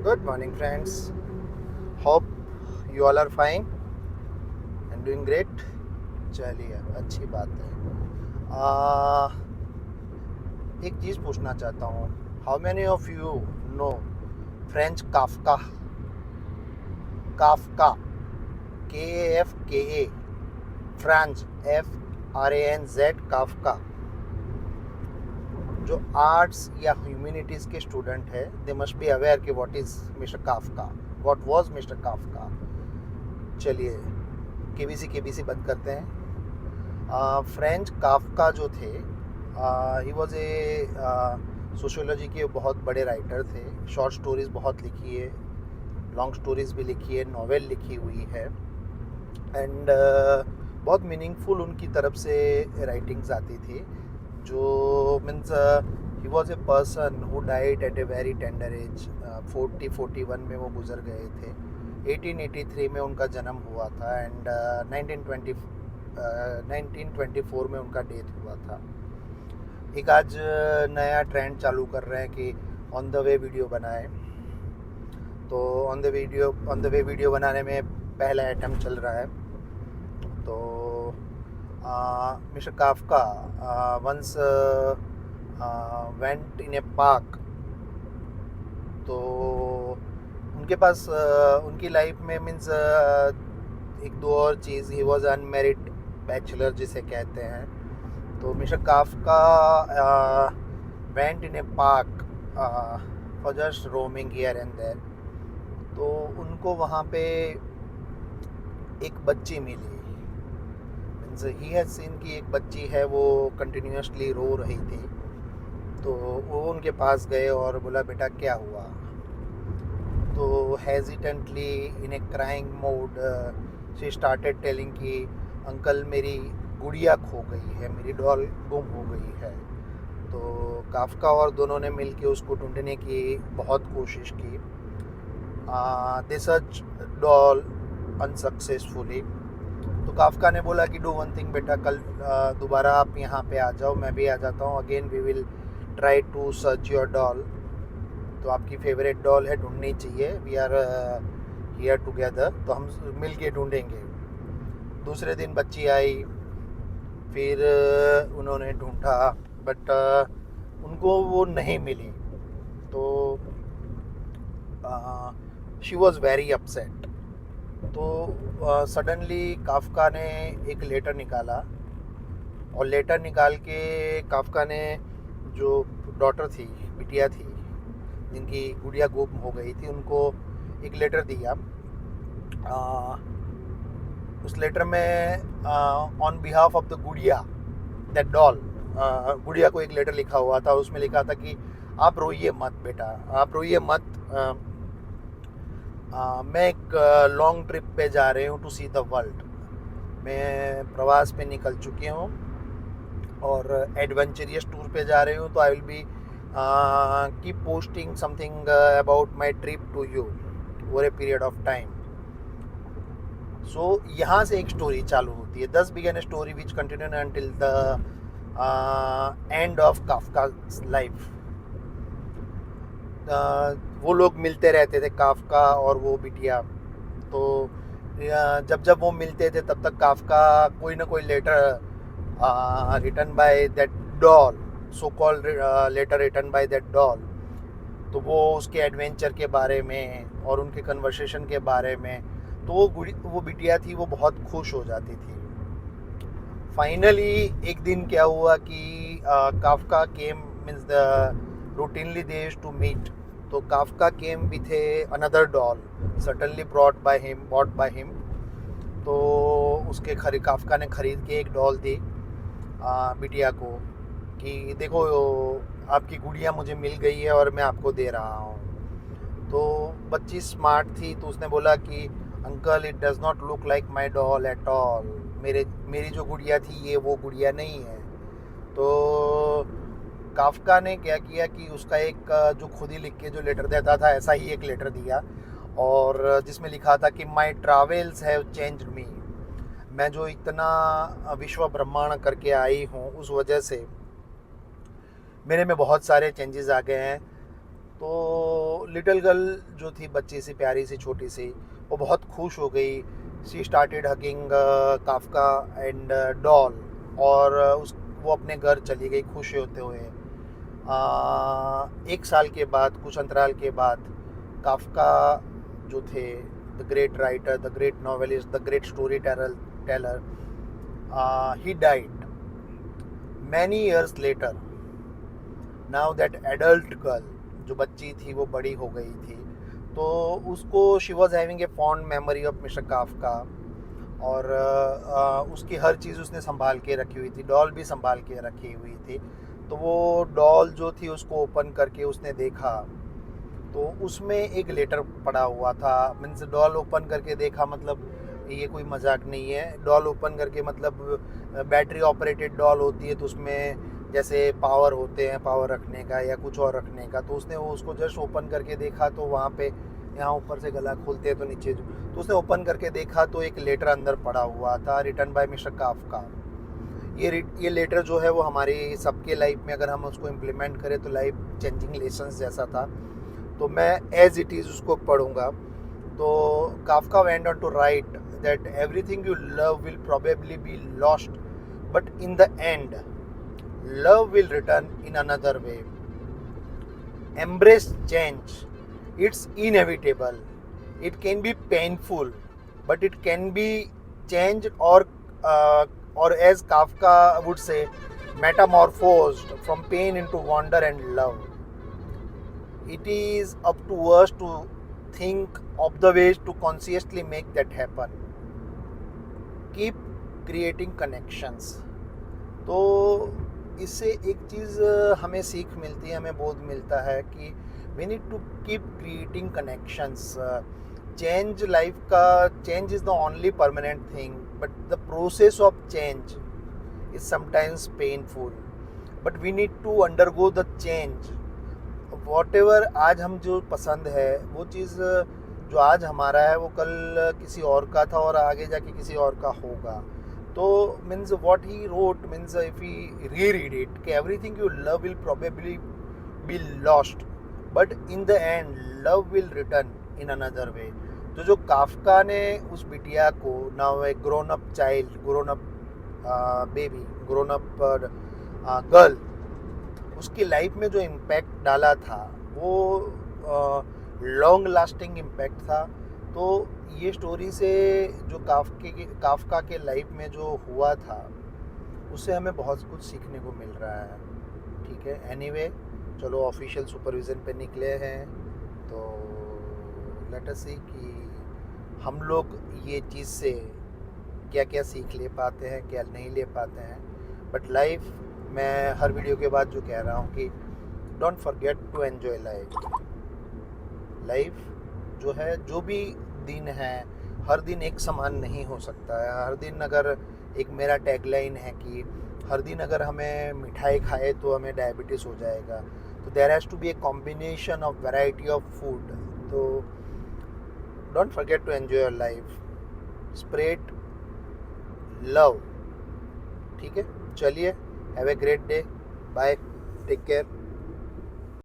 Good morning, friends. Hope you all are fine and doing great. चलिए अच्छी बात है. एक चीज़ पूछना चाहता हूँ. How many of you know French Kafka? Kafka, Kafka, Franz, Franz, Kafka. जो आर्ट्स या ह्यूमैनिटीज़ के स्टूडेंट है, दे मस्ट बी अवेयर कि what is mister Kafka, what was mister Kafka. चलिए केबीसी बंद करते हैं. फ्रेंच काफ्का जो थे, ही वॉज ए सोशियोलॉजी के बहुत बड़े राइटर थे. शॉर्ट स्टोरीज़ बहुत लिखी है, लॉन्ग स्टोरीज़ भी लिखी है, नॉवेल लिखी हुई है. एंड बहुत मीनिंगफुल उनकी तरफ से राइटिंग्स आती थी. जो means he was a person who died eight a very tender as. 41 में वो गुजर गए थे. 1883 में उनका जन्म हुआ था एंड 1924 में उनका डेथ हुआ था. एक आज नया ट्रेंड चालू कर रहे हैं कि ऑन द वे वीडियो बनाए. तो ऑन द वे वीडियो बनाने में पहला अटेम्प्ट चल रहा है. तो Mr. Kafka once went in a park. तो उनके पास उनकी लाइफ में मीन्स एक दो और चीज़. ही वॉज अनमेरिड बैचलर जिसे कहते हैं. तो mister Kafka went in a park for just roaming here and there. तो उनको वहाँ पे एक बच्ची मिली. ही हैज़ सीन कि एक बच्ची है वो कंटिन्यूसली रो रही थी. तो वो उनके पास गए और बोला बेटा क्या हुआ. तो hesitantly in A crying mode she started telling कि अंकल मेरी गुड़िया खो गई है, मेरी डॉल गुम हो गई है. तो काफ्का और दोनों ने मिलके उसको ढूंढने की बहुत कोशिश की. दे सर्च डॉल अनसक्सेसफुली. तो काफ्का ने बोला कि डू वन थिंग बेटा, कल दोबारा आप यहाँ पे आ जाओ, मैं भी आ जाता हूँ. Again we will try to search your doll. तो आपकी फेवरेट डॉल है, ढूंढनी चाहिए. वी आर हियर टुगेदर, तो हम मिल के ढूंढेंगे. दूसरे दिन बच्ची आई, फिर उन्होंने ढूंढा बट उनको वो नहीं मिली. तो शी वॉज वेरी अपसेट. तो सडनली काफ्का ने एक लेटर निकाला और लेटर निकाल के काफ्का ने जो डॉटर थी, बिटिया थी, जिनकी गुड़िया गुम हो गई थी, उनको एक लेटर दिया. उस लेटर में ऑन बिहाफ ऑफ द गुड़िया, दैट डॉल, गुड़िया को एक लेटर लिखा हुआ था. उसमें लिखा था कि आप रोइए मत बेटा, आप रोइए मत. मैं एक लॉन्ग ट्रिप पे जा रही हूँ टू सी द वर्ल्ड. मैं प्रवास पे निकल चुकी हूँ और एडवेंचरियस टूर पे जा रही हूँ. तो I will be keep posting something about my trip to you over a period of time. So यहाँ से एक स्टोरी चालू होती है. This began a story which continue until the end of Kafka's life. वो लोग मिलते रहते थे, काफ्का और वो बिटिया. तो जब वो मिलते थे तब तक काफ्का कोई ना कोई letter written by that doll, so called letter written by that doll. तो वो उसके एडवेंचर के बारे में और उनके कन्वर्सेशन के बारे में. तो वो बिटिया थी, वो बहुत खुश हो जाती थी. फाइनली एक दिन क्या हुआ कि Kafka came, means the routinely they used to meet. तो Kafka came with a another doll suddenly bought by him. तो उसके काफ्का ने खरीद के एक डॉल दी बिटिया को कि देखो आपकी गुड़िया मुझे मिल गई है और मैं आपको दे रहा हूँ. तो बच्ची स्मार्ट थी, तो उसने बोला कि uncle it does not look like my doll at all. मेरी जो गुड़िया थी ये वो गुड़िया नहीं है. तो काफ्का ने क्या किया कि उसका एक जो खुद ही लिख के जो लेटर देता था, ऐसा ही एक लेटर दिया और जिसमें लिखा था कि माई ट्रैवल्स हैव चेंज्ड मी. मैं जो इतना विश्व ब्रह्मांड करके आई हूँ, उस वजह से मेरे में बहुत सारे चेंजेस आ गए हैं. तो लिटिल गर्ल जो थी, बच्ची सी प्यारी सी छोटी सी, वो बहुत खुश हो गई. She started hugging Kafka and doll. और उस वो अपने घर चली गई खुश होते हुए. 1 साल के बाद, कुछ अंतराल के बाद, काफका जो थे, the great writer, the great novelist, the great story teller, he died many years later. Now that adult girl, जो बच्ची थी वो बड़ी हो गई थी, तो उसको she was having a fond memory of mister Kafka. और उसकी हर चीज़ उसने संभाल के रखी हुई थी, डॉल भी संभाल के रखी हुई थी. तो वो डॉल जो थी उसको ओपन करके उसने देखा, तो उसमें एक लेटर पड़ा हुआ था. मीन्स डॉल ओपन करके देखा, मतलब ये कोई मजाक नहीं है. डॉल ओपन करके मतलब बैटरी ऑपरेटेड डॉल होती है, तो उसमें जैसे पावर होते हैं, पावर रखने का या कुछ और रखने का. तो उसने वो उसको जस्ट ओपन करके देखा, तो वहाँ पे यहाँ ऊपर से गला खोलते हैं तो नीचे तो उसने ओपन करके देखा, तो एक लेटर अंदर पड़ा हुआ था, रिटन बाय मिस्टर काफका. ये लेटर जो है वो हमारी सबके लाइफ में अगर हम उसको इम्प्लीमेंट करें तो लाइफ चेंजिंग लेसन्स जैसा था. तो मैं एज इट इज़ उसको पढ़ूँगा. तो Kafka went on to write that everything you love will probably be lost, but in the end love will return in another way. Embrace change. It's inevitable. It can be painful, but it can be changed, or as Kafka would say, metamorphosed from pain into wonder and love. It is up to us to think of the ways to consciously make that happen. Keep creating connections. तो इससे एक चीज़ हमें सीख मिलती है, हमें बोध मिलता है कि we need to keep creating connections. Change life का, change is the only permanent thing, but the process of change is sometimes painful, but we need to undergo the change. Whatever आज हम जो पसंद है, वो चीज़ जो आज हमारा है वो कल किसी और का था और आगे जाके किसी और का होगा. तो means what he wrote, means if he reread it, कि everything you love will probably be lost, but in the end love will return in another way. तो जो काफका ने उस बिटिया को, now a grown up child, grown up baby, grown up girl, उसकी life में जो इम्पैक्ट डाला था वो लॉन्ग लास्टिंग इम्पैक्ट था. तो ये स्टोरी से जो काफका के लाइफ में जो हुआ था, उससे हमें बहुत कुछ सीखने को मिल रहा है. ठीक है, एनीवे, चलो ऑफिशियल सुपरविज़न पे निकले हैं, तो लेट अस सी कि हम लोग ये चीज़ से क्या क्या सीख ले पाते हैं, क्या नहीं ले पाते हैं. बट लाइफ, मैं हर वीडियो के बाद जो कह रहा हूँ कि don't forget to enjoy life. Life जो है, जो भी दिन है, हर दिन एक समान नहीं हो सकता है. हर दिन अगर, एक मेरा टैगलाइन है कि हर दिन अगर हमें मिठाई खाए तो हमें डायबिटीज़ हो जाएगा. तो there has to be a combination of variety of food. तो don't forget to enjoy your life, spread love. ठीक है, चलिए, have a great day, bye, take care.